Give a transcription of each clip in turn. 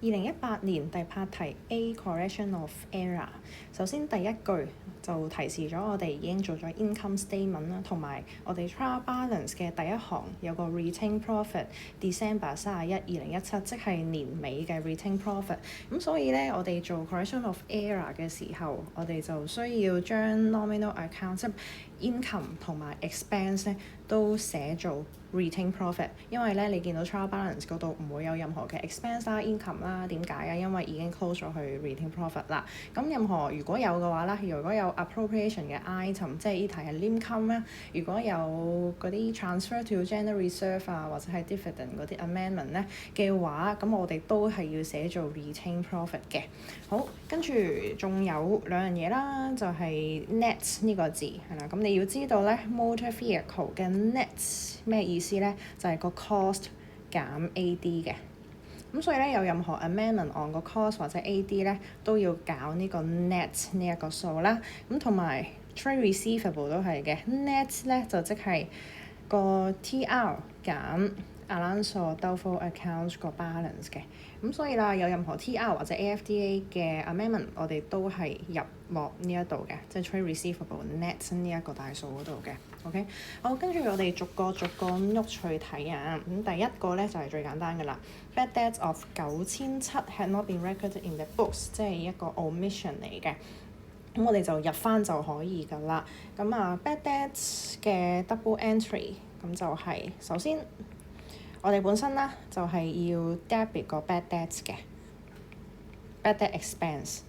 2018年第8題 A correction of error。首先第一句就提示咗我哋已經做咗 income statement 啦，同埋我哋 trial balance 嘅第一行有個 retained profit December 31/2017，即係年尾嘅 retained profit。咁所以咧，我哋做 correction of error 嘅時候，我哋就需要將 nominal account 即係 income 同埋 expense 咧都寫做 retained profit， 因為咧你見到 trial balance 嗰度唔會有任何嘅 expense 啦、income 啦，點解啊？因為已經 close 咗去 retained profit 啦。咁任何如果有嘅話啦，如果有 appropriation 嘅 item， 即係呢題係 income 啦，如果有嗰啲 transfer to general reserve 啊，或者係 dividend 嗰啲 amendment 咧嘅話，咁我哋都係要寫做 retained profit 嘅。好，跟住仲有兩樣嘢啦，就係 net 呢個字係啦。咁你要知道咧 motor vehicle 嘅 net 咩意思咧？就係個 cost 減 AD 嘅。咁所以咧有任何 amendment on 個 cost 或者 AD 咧都要搞呢個 net 呢一個數啦。咁同埋 trade receivable 都係嘅 net 咧就即係個 TR 減 Alonso doubtful accounts 個 balance 嘅。咁所以啦，有任何 TR 或者 AFDA 嘅 amendment， 我哋都係入落呢一度嘅，即係 trade receivable net 呢一個大數嗰度嘅。OK， 好，跟住我哋逐個note去睇啊。咁第一個咧就係最簡單嘅啦 ，bad debts of 9700 had not been recorded in the books， 即係一個 omission 嚟嘅。咁我哋就入翻就可以㗎啦。咁啊 bad debts 嘅 double entry， 咁就係首先我哋本身啦就係要 debit 個 bad debts 嘅 bad debt expense，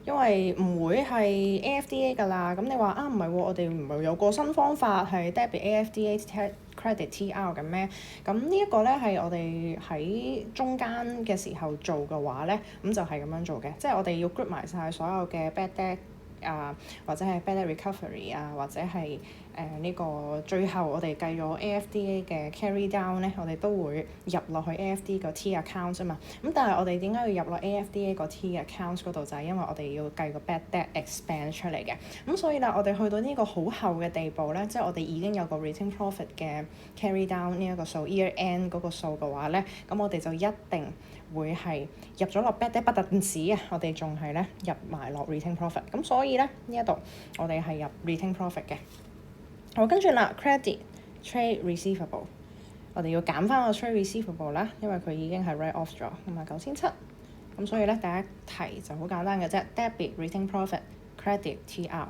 因為唔會係 AFDA 㗎啦。咁你話啊唔係喎，我哋唔係有個新方法係 debit AFDA credit TR 嘅咩？咁呢一個咧係我哋喺中間嘅時候做嘅話咧，咁就係咁樣做嘅，即係我哋要 group 埋晒所有嘅 bad debt 或者係 bad debt recovery 啊，或者係呢個最後我哋計咗 AFDA 嘅 carry down 咧，我哋都會入落去 AFD 個 T account 啫嘛。咁但係我哋點解要入落 AFDA 個 T account 嗰度？就係因為我哋要計個 bad debt expense 出嚟嘅。咁所以啦，我哋去到呢個好後嘅地步咧，即係我哋已經有個 retained profit 嘅 carry down 呢一個數 year end 嗰個數嘅話咧，咁我哋就一定會係入咗落 bad debt 不特止啊，我哋仲係咧入埋落 retained profit。咁所以咧呢一度我哋係入 retained profit 嘅。好，跟住啦 credit trade receivable， 我哋要減翻個 trade receivable 啦，因為佢已經係 write off 咗，同埋9700。咁所以咧第一題就好簡單嘅啫 debit retained profit credit TR。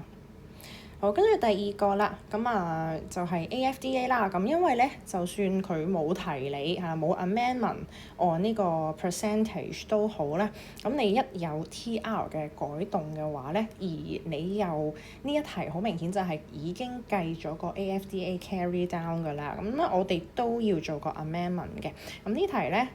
好，跟住第二個啦，咁就係 AFDA 啦。咁因為咧，就算佢冇提你冇 amendment on 呢個 percentage 都好啦。咁你一有 TR 嘅改動嘅話咧，而你又呢一題好明顯就係已經計咗個 AFDA carry down 㗎啦。咁我哋都要做個 amendment 嘅。咁呢題咧，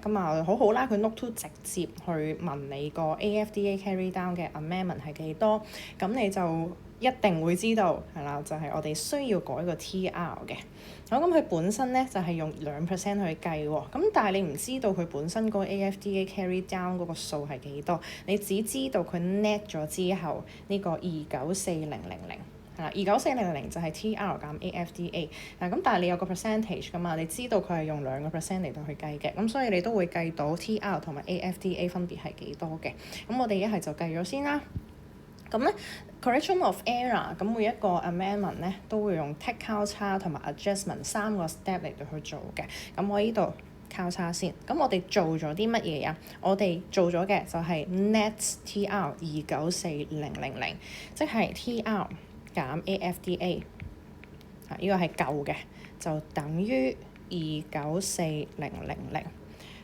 好好啦，佢 note 2直接去問你個 AFDA carry down 嘅 amendment 係幾多，咁你就一定會知道係啦，就係我哋需要改個 TR 嘅。好，咁佢本身咧就係用2% 去計喎。咁但係你唔知道佢本身個 AFDA carry down 嗰個數係幾多，你只知道佢 net 咗之後呢個294000係啦，29400就係 TR 減 AFDA。咁但係你有個 percentage 㗎嘛，你知道佢係用2% 嚟到去計嘅，咁所以你都會計到 TR 同埋 AFDA 分別係幾多嘅。咁我哋一係就計咗先啦。咁咧 correction of error， 咁每一個 amendment 咧都會用 take 交叉同埋 adjustment 3個 step 嚟到去做嘅。咁我呢度交叉先。咁我哋做咗啲乜嘢啊？我哋做咗嘅就係 net TR 294000，即係 TR 減 AFDA。呢個係舊嘅，就等於294000。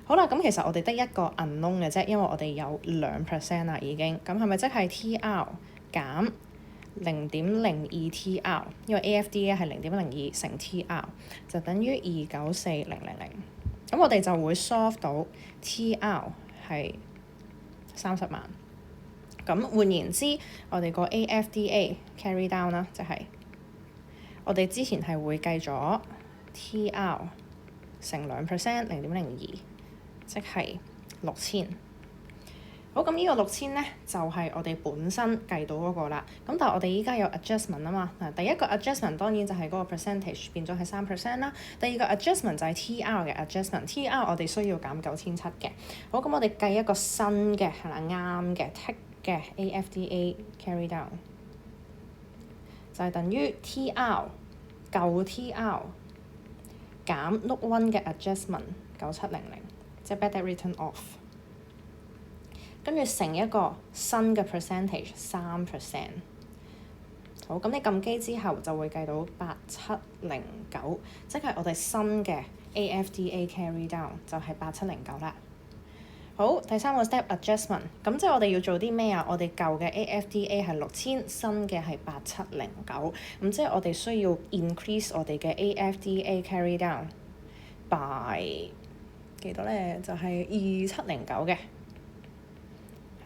好啦，咁其實我哋得一個 unknown 嘅啫，因為我哋有2% 啦已經。咁係咪即係 TR 減0.02 TR？ 因為 AFDA 係0.02乘 TR， 就等於294000。咁我哋就會 solve 到 TR 係30萬。咁換言之，我哋個 AFDA carry down 啦，就係我哋之前係會計咗 TR 乘2% 0.02。即係6000。好，咁呢個6000咧就係我哋本身計到嗰個啦。咁但係我哋依家有 adjustment 啊嘛。第一個 adjustment 當然就係嗰個 percentage 變咗係3%啦。第二個 adjustment 就係 TR 嘅 adjustment。TR 我哋需要減9700嘅。好，咁我哋計一個新嘅係啦，啱嘅 tick 嘅 AFDA carry down 就係等於 TR 舊 TR 減 note 1嘅 adjustment 9700，即係 bad debt written off。跟住乘一個新嘅 percentage 3%。好，咁你撳機之後就會計到8709，即係我哋新嘅 AFDA carry down 就係8709啦。好，第三個 step adjustment， 咁即係我哋要做啲咩啊？我哋舊嘅 AFDA 係6000，新嘅係8709，咁即係我哋需要 increase 我哋嘅 AFDA carry down by 幾多咧？就係2709嘅。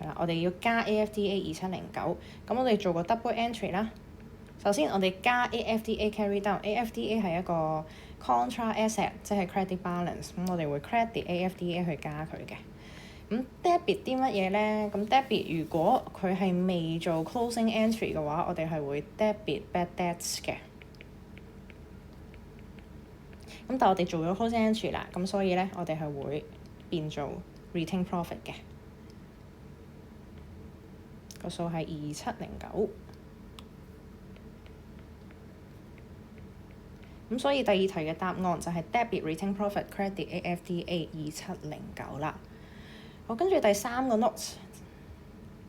係啦，我哋要加 AFDA 2709，咁我哋做個 double entry 啦。首先我哋加 AFDA carry down，AFDA 係一個 contra asset，即係 credit balance，咁我哋會 credit AFDA 去加佢嘅。咁 debit 啲乜嘢咧？咁 debit 如果佢係未做 closing entry 嘅話，我哋係會 debit bad debts 嘅。咁但係我哋做咗 closing entry 啦，咁所以咧我哋係會變做 retain profit 嘅。個數係2709，咁所以第二題嘅答案就係 debit retain profit credit AFDA 2709啦。好，跟住第三個 note，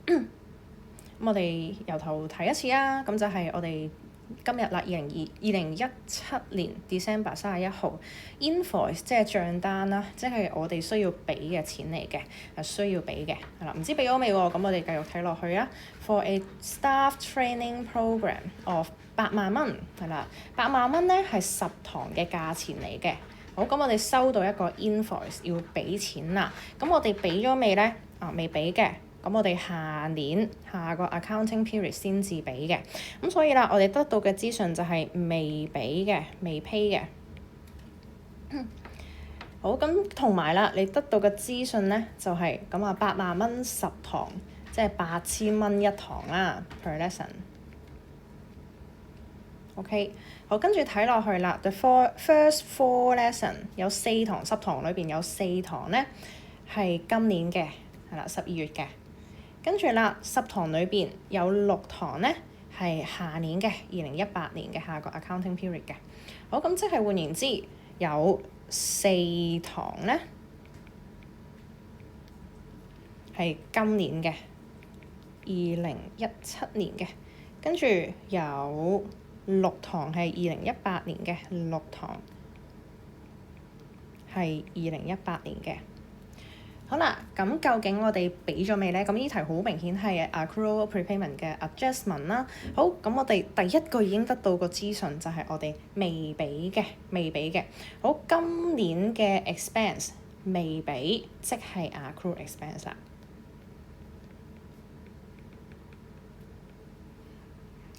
咁我哋由頭睇一次啊。咁就係我哋今日啦，2017年 December 31號 invoice 即係帳單啦，即係我哋需要俾嘅錢嚟嘅，係需要俾嘅係啦。唔知俾咗未喎？咁我哋繼續睇落去啊。For a staff training program of 8萬蚊係啦，8萬蚊咧係10堂嘅價錢嚟嘅。好，咁我哋收到一個 invoice 要俾錢啦。咁我哋俾咗未咧？未俾嘅。咁我哋下個 accounting period 先至俾嘅。咁所以啦，我哋得到嘅資訊就係未俾嘅，未 pay 嘅。好，咁同埋啦，你得到嘅資訊咧就係咁啊，8萬蚊10堂，即係8000蚊一堂啦 per lesson。OK， 好，跟住睇落去啦 ，the first 4 lesson 有4堂，10堂裏邊有4堂咧係今年嘅，係啦，12月嘅。跟住啦，10堂裏邊有6堂咧係下年嘅2018年嘅下個 accounting period 嘅。好，咁即係換言之，有4堂咧係今年嘅2017年嘅，跟住有6堂係2018年嘅，6堂係2018年嘅。好啦，咁究竟我哋俾咗未咧？咁呢題好明顯係 accrual prepayment 嘅 adjustment 啦。好，咁我哋第一個已經得到個資訊就係我哋未俾嘅。好，今年嘅 expense 未俾，即係 accrual expense 啦。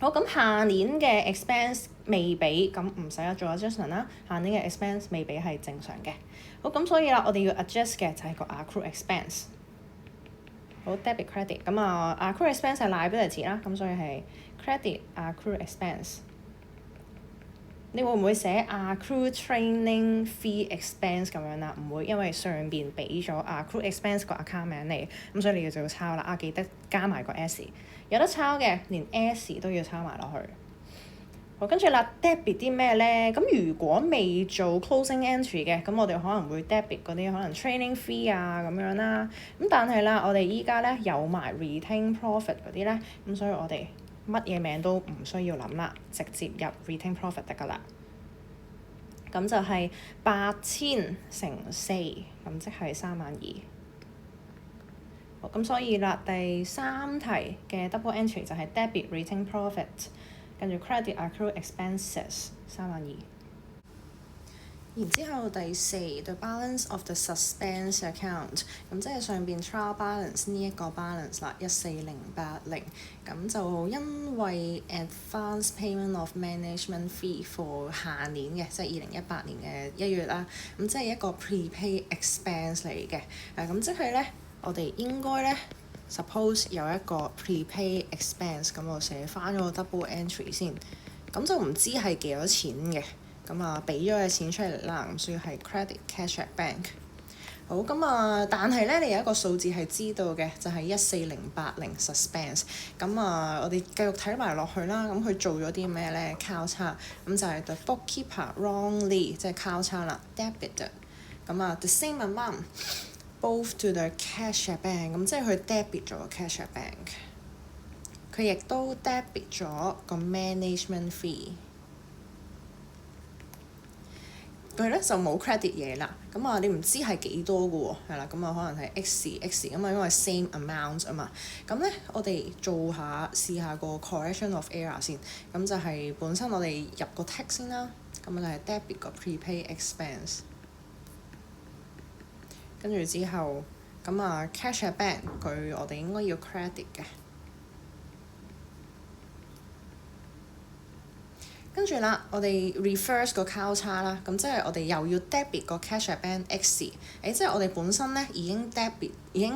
好，咁下年嘅 expense 未俾，咁唔使做 adjustment 啦。下年嘅 expense 未俾係正常嘅。好，咁所以啦，我哋要 adjust 嘅就係個 accrual expense。好 debit credit，咁accrual expense 係 liability 啦，咁所以係 credit accrual expense。你會唔會寫 accrual training fee expense 咁樣啦？唔會，因為上邊俾咗 accrual expense 個 account 名嚟，咁所以你就要抄啦。記得加埋個 S， 有得抄嘅，連 S 都要抄埋落去。好，跟住啦 debit 啲咩咧？咁如果未做 closing entry 嘅，咁我哋可能會 debit 嗰啲可能 training fee 啊咁樣啦。咁但係啦，我哋依家咧有埋 retain profit 嗰啲咧，咁所以我哋乜嘢名都唔需要諗啦，直接入 retain profit 得㗎啦。咁就係8000乘4，咁即係32000。好，咁所以啦，第三題嘅 double entry 就係 debit retain profit。跟住 credit accrual expenses 32000。然之後第4 the balance of the suspense account， 咁即係上邊 trial balance 呢一個 balance 啦，14080。咁就因為 advance payment of management fee for 下年嘅，即係2018年嘅1月啦。咁即係一個 prepay expense 嚟嘅。咁即係咧，我哋應該咧 suppose 有一個 prepay expense，咁我寫翻嗰個 double entry 先，咁就唔知係幾多錢嘅，咁啊俾咗嘅錢出嚟啦，咁所以係 credit cash at bank。好，咁啊，但係咧，你有一個數字係知道嘅，就係14080 suspense。咁啊，我哋繼續睇埋落去啦。咁佢做咗啲咩咧？交叉，咁就係 the bookkeeper wrongly，即係交叉啦 ，debited。咁啊，the same amount both to the cash at bank，咁即係佢 debit 咗 cash at bank。佢亦都 debit 咗個 management fee。佢咧就冇 credit 嘢啦，咁啊你唔知係幾多嘅喎，係啦，咁啊可能係 x 咁啊，因為 same amount 啊嘛，咁咧我哋試下個 correction of error 先，咁就係本身我哋入個 text 先啦，咁就係 debit 個 prepay expense，跟住之後咁啊 cash at bank 佢我哋應該要 credit 嘅。跟住啦，我哋 reverse 個交叉啦，咁即係我哋又要 debit 個 cash at bank x，即係我哋本身咧已經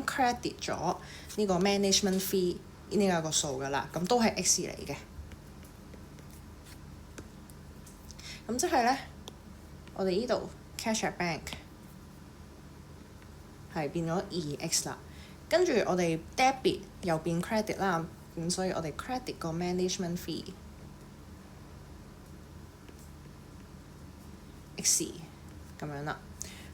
credit 咗呢個 management fee 呢個數㗎啦，咁都係 x 嚟嘅。咁即係咧，我哋呢度 cash at bank 係變咗 2x 啦，跟住我哋 debit 又變 credit 啦，咁所以我哋 credit 個 management fee x 咁樣啦。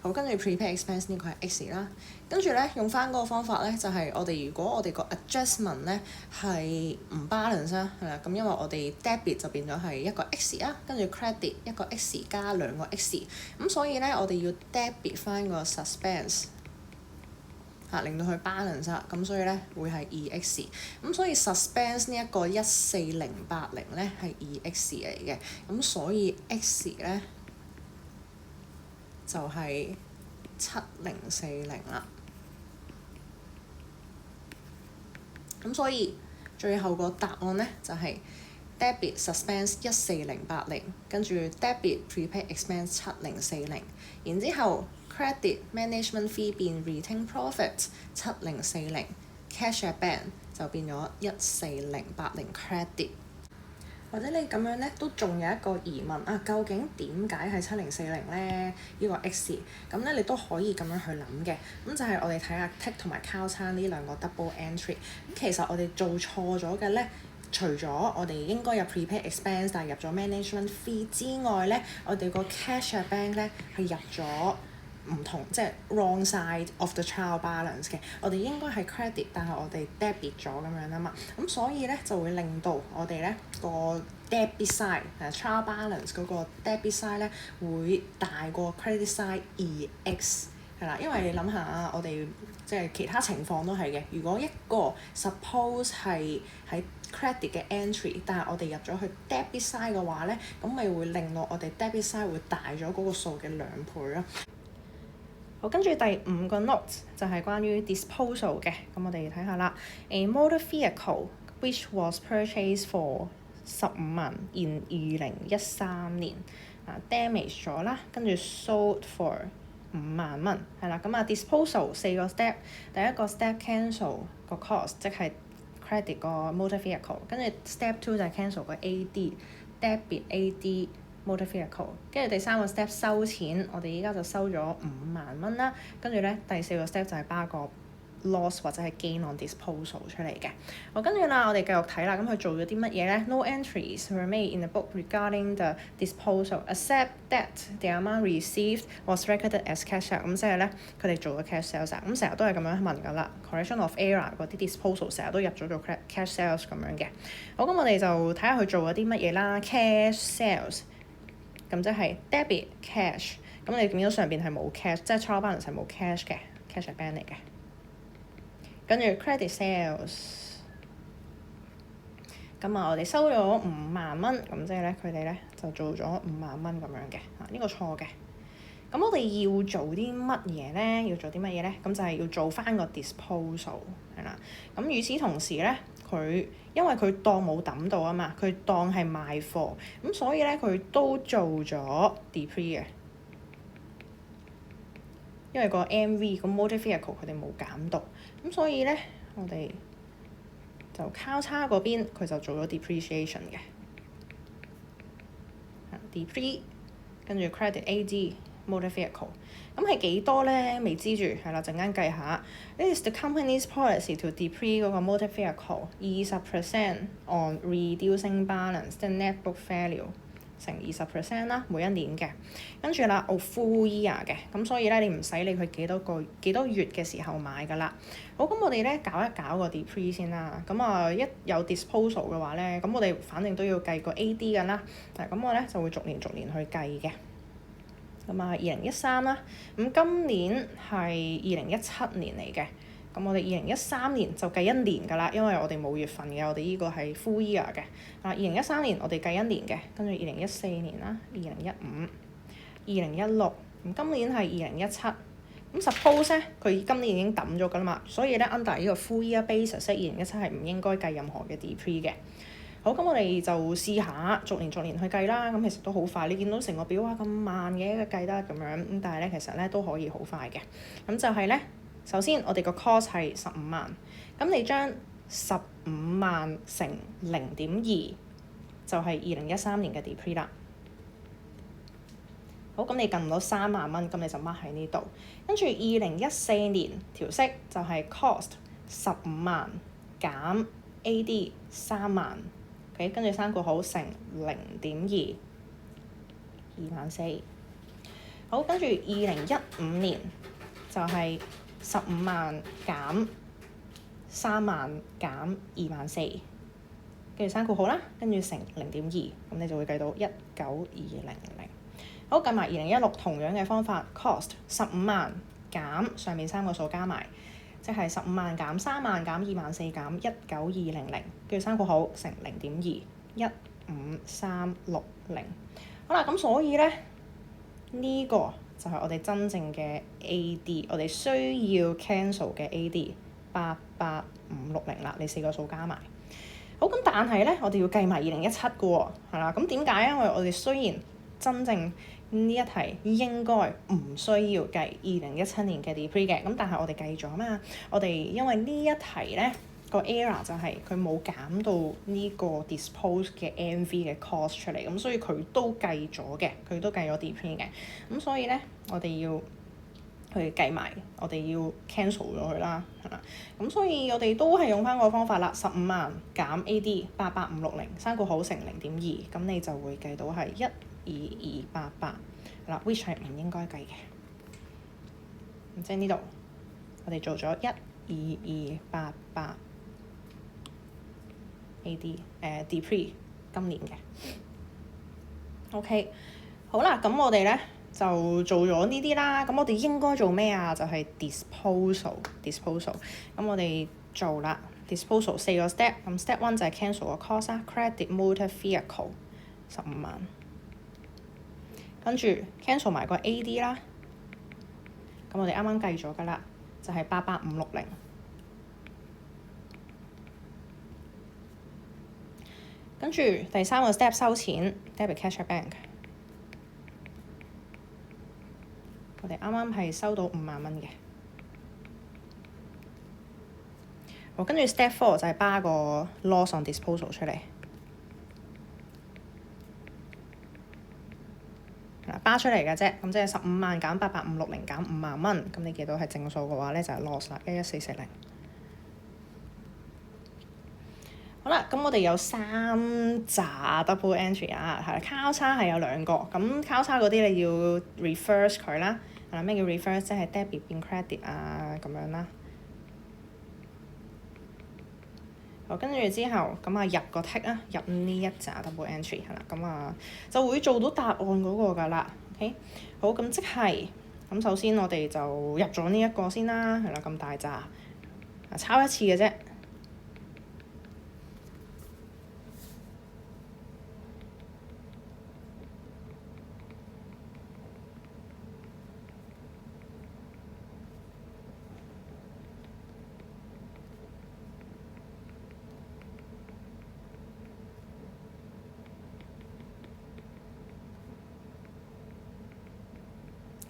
好，跟住 prepay expense 呢個係 x 啦，跟住咧用翻嗰個方法咧，就係如果我哋個 adjustment 咧係唔 balance 啦，係啦，咁因為我哋 debit 就變咗係一個 x 啊，跟住 credit 一個 x 加兩個 x，咁所以咧我哋要 debit 翻個 suspense 令到佢 balance 啦，咁所以咧會係 2x，咁所以 suspense 呢一個14080咧係 2x 嚟嘅，咁所以 x 咧就係7040啦。咁所以最後個答案咧就係 debit suspense 14080，跟住 debit prepay expense 7040，然之後 credit management fee 變 retained profit 7040， cash at bank 就變咗14080 credit。或者你咁樣咧，都仲有一個疑問啊？究竟點解係7040咧？呢個 x 咁咧，你都可以咁樣去諗嘅。咁就係我哋睇下 tick 同埋交叉呢兩個 double entry。咁其實我哋做錯咗嘅咧，除咗我哋應該有 prepay expense，但係入咗 management fee 之外咧，我哋個 cash at bank 咧係入咗唔同，即係 wrong side of the trial balance 嘅。我哋應該係 credit，但係我哋 debit 咗咁樣啊嘛。咁所以咧就會令到我哋咧個 debit side trial balance 嗰個 debit side 咧會大過 credit side 2x 係啦。因為你諗下啊，我哋即係其他情況都係嘅。如果一個 suppose 係喺 credit 嘅 entry， 但係我哋入咗去 debit side 嘅話咧，咁咪會令到我哋 debit side 會大咗嗰個數嘅2倍咯。好，跟住第5個 note 就係關於 disposal 嘅，咁我哋睇下啦。A motor vehicle which was purchased for 15萬 in 2013年damage 咗啦，跟住 sold for 5萬蚊，係啦。咁disposal 4個 step， 第一個 step cancel 個 cost， 即係 credit 個 motor vehicle， 跟住 step 2就係 cancel 個 AD debit AD motor vehicle， 跟住第3個 step 收錢，我哋依家就收咗5萬蚊啦。跟住咧第4個 step 就係包個 loss 或者係 gain on disposal 出嚟嘅。好，跟住啦，我哋繼續睇啦。咁佢做咗啲乜嘢咧 ？No entries were made in the book regarding the disposal, except that the amount received was recorded as cash sales。咁即係咧，佢哋做咗 cash sales 咁成日都係咁樣問㗎啦。correction of error 嗰啲 disposal 成日都入咗做 cash sales 咁樣嘅。好，咁我哋就睇下佢做咗啲乜嘢啦。cash sales。咁即係 debit cash， 咁你見到上邊係冇 cash， 即係 trial balance 係冇 cash 嘅 cash at bank 嚟嘅。跟住 credit sales， 咁我哋收咗5萬蚊，咁即係咧佢哋咧就做咗5萬蚊咁樣嘅，呢個錯嘅。咁我哋要做啲乜嘢咧？咁就係要做翻個 disposal 係啦。咁與此同時咧，因為佢當冇抌到啊嘛，佢當係賣貨，咁所以咧佢都做咗 depreciate 嘅。因為個 MV 個 motor vehicle 佢哋冇減到，咁所以咧我哋就交叉嗰邊佢就做咗 depreciation 嘅，depre 跟住 credit AD motor vehicle， 咁係幾多咧？未知住，係啦，陣間計下。This is the company's policy to depreciate 嗰個 motor vehicle 20% on reducing balance， 即係 net book value 乘20% 啦，每一年嘅。跟住啦，full year 嘅，咁所以咧你唔使理佢幾多月嘅時候買㗎啦。好，咁我哋咧搞一搞個 depreciation 先啦。咁啊一有 disposal 嘅話咧，咁我哋反正都要計個 AD 㗎啦。咁我咧就會逐年去計嘅。咁啊，2013啦，咁今年係2017年嚟嘅。咁我哋2013年就計一年㗎啦，因為我哋冇月份嘅，我哋呢個係 full year 嘅。2013年我哋計一年嘅，跟住2014年啦、2015、2016，咁今年係2017。咁 suppose 咧，佢今年已經抌咗㗎啦嘛，所以咧 under 呢個 full year basis 2017係唔應該計任何嘅 depreciation 嘅。好，咁我哋就試下逐年去計啦。咁其實都好快，你見到成個表咁慢嘅計得咁樣，咁但係咧其實咧都可以好快嘅。咁就係咧，首先我哋個 cost 係15萬，咁你將15萬乘0.2就係2013年嘅 depreciation 啦。好，咁你撳到3萬蚊，咁你就 mark 喺呢度。跟住2014年條息就係 cost 15萬減 AD 3萬。跟住3個好乘0.2，2萬4。好，跟住2015年就係15萬減3萬減2萬4，跟住3個好啦，跟住乘0.2，咁你就會計到19200。好，計埋2016同樣嘅方法 ，cost 15萬減上面3個數加埋。即係15萬減3萬減2萬4減19200，跟住3個好乘0.2，15360。好啦，咁所以咧呢個就係我哋真正嘅 AD， 我哋需要 cancel 嘅 AD 88560啦，你4個數加埋。好，咁但係咧我哋要計埋2017嘅喎，係啦，咁點解？因為我哋雖然真正呢一題應該唔需要計2017年嘅 depreciation 嘅，咁但係我哋計咗嘛。我哋因為呢一題咧個 error 就係佢冇減到呢個 dispose 嘅 MV 嘅 cost 出嚟，咁所以佢都計咗嘅，佢都計咗 depreciation 嘅。咁所以咧我哋要去計埋，我哋要 cancel 咗佢啦，係啦。咁所以我哋都係用翻個方法啦，15萬減 AD 88560，三個好乘0.2，咁你就會計到係12288嗱，which 係唔應該計嘅。咁即係呢度，我哋做咗12288 AD depreciation 今年嘅。OK， 好啦，咁我哋咧就做咗呢啲啦。咁我哋應該做咩啊？就係 disposal。咁我哋做啦 disposal 4個 step。咁 step 1就係 cancel 個 cost 啦 ，credit motor vehicle 15萬。跟住 cancel 埋個 AD 啦，咁我哋啱啱計咗㗎啦，就係88560。跟住第3個 step 收錢 debit cash at bank， 我哋啱啱係收到5萬蚊嘅。好，跟住 step 4就係巴個 loss on disposal 出嚟。巴出嚟嘅啫，咁即係15萬減88560減5萬蚊，咁你見到係正數嘅話咧，就係 loss 啦，11440。好啦，咁我哋有3紮 double entry 啊，係啦，交叉係有2個，咁交叉嗰啲你要 reverse 佢啦，係啦，咩叫 reverse？ 即係 debit 變 credit 啊咁樣啦。好，跟住之後咁啊入個 tick 啊，入呢一紮 double entry 係啦，咁啊就會做到答案嗰個㗎啦。OK， 好，咁即係咁首先我哋就入咗呢一個先啦，係啦，咁大紮抄一次嘅啫。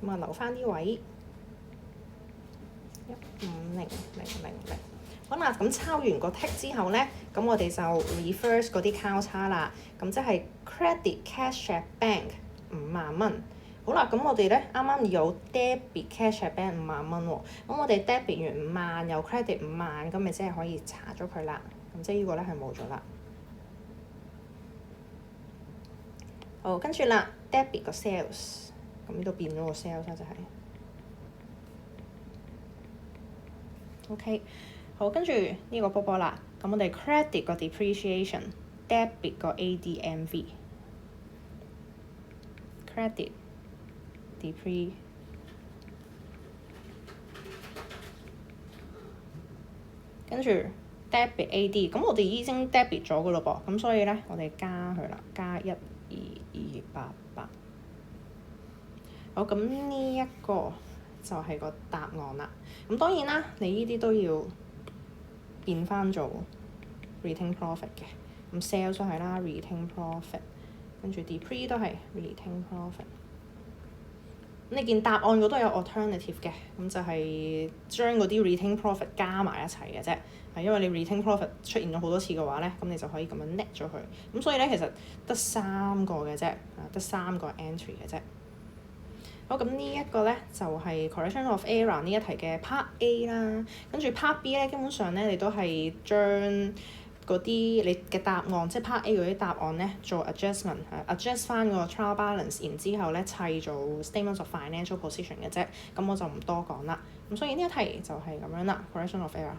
咁啊留翻啲位， 500000。好啦，咁抄完個 tick 之後咧，咁我哋就 reverse 嗰啲交叉啦。咁即係 credit cash at bank 50,000。好啦，咁我哋咧啱啱有 debit cash at bank 50,000喎。咁我哋 debit 完50,000，又 credit 50,000，咁咪即係可以查咗佢啦。咁即係呢個咧係冇咗啦。好，跟住啦 debit 個 sales， 咁呢度變咗個 sales 啦，就係。OK。好，跟住呢個波波啦，咁我哋 credit 個 depreciation，debit 個 ADMV，credit depre， 跟住 debit AD， 咁我哋已經 debit 咗噶咯噃，咁所以咧我哋加佢啦，加12288。好，咁呢一個就係個答案啦。咁當然啦，你呢啲都要變翻做 retain profit 嘅，咁 sales 都係啦 retain profit， 跟住 depre 都係 retain profit。咁你見答案嗰度有 alternative 嘅，咁就係將嗰啲 retain profit 加埋一齊嘅啫。係因為你 retain profit 出現咗好多次嘅話咧，咁你就可以咁樣 net 咗佢。咁所以咧其實得3個嘅啫，得3個 entry 嘅啫。好，咁呢一個咧就係 correction of error 呢一題嘅 part A 啦，跟住 part B 咧基本上咧你都係將嗰啲你嘅答案，即係 part A 嗰啲答案咧做 adjustment，adjust 翻個 trial balance， 然之後咧砌做 statements of financial position 嘅啫，咁我就唔多講啦。咁所以呢一題就係咁樣啦 ，correction of error。